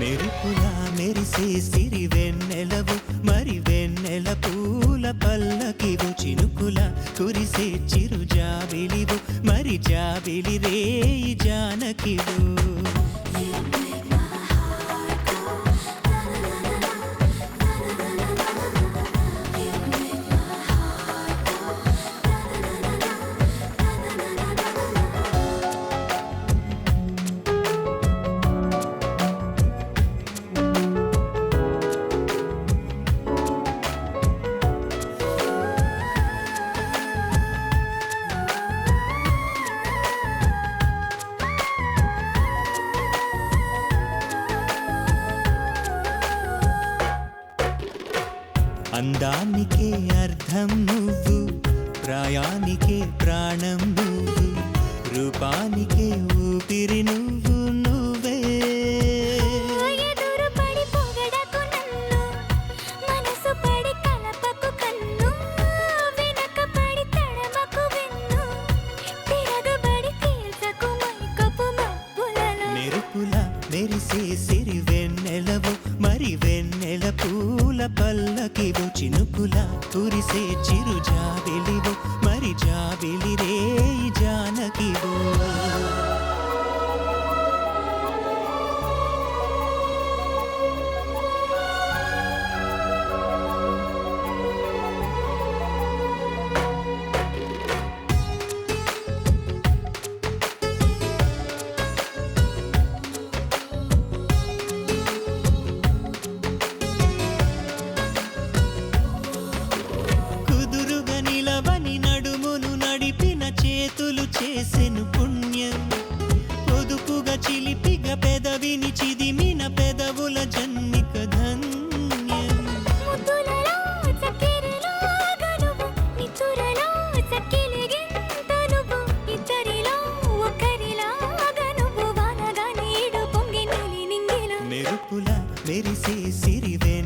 మెరుపులా మెరిసే సిరి వెన్నెలవు మరి వెన్నెల పూల పల్లకివు చినుకుల కురిసే చిరు జాబిలివు మరి జాబిలి రేయి జానకివు అందానికే అర్థం నువ్వు ప్రాయానికే ప్రాణం నువ్వు రూపానికే ఊపిరి నువ్వు నువ్వే మెరుపులా మెరిసే సిరి వెన్నెలవు మరి వెన్నెల పూల పల్లకివు చినుకుల కురిసే చిరు జాబిలివు మరి జాబిలి రేయి జానకివు చేతులు చేసెను పుణ్యం పొదుపుగా చిలిపిగా పెదవిని చిదిమిన పెదవుల జన్మిక ధన్యం మెరుపులా మెరిసే సిరివే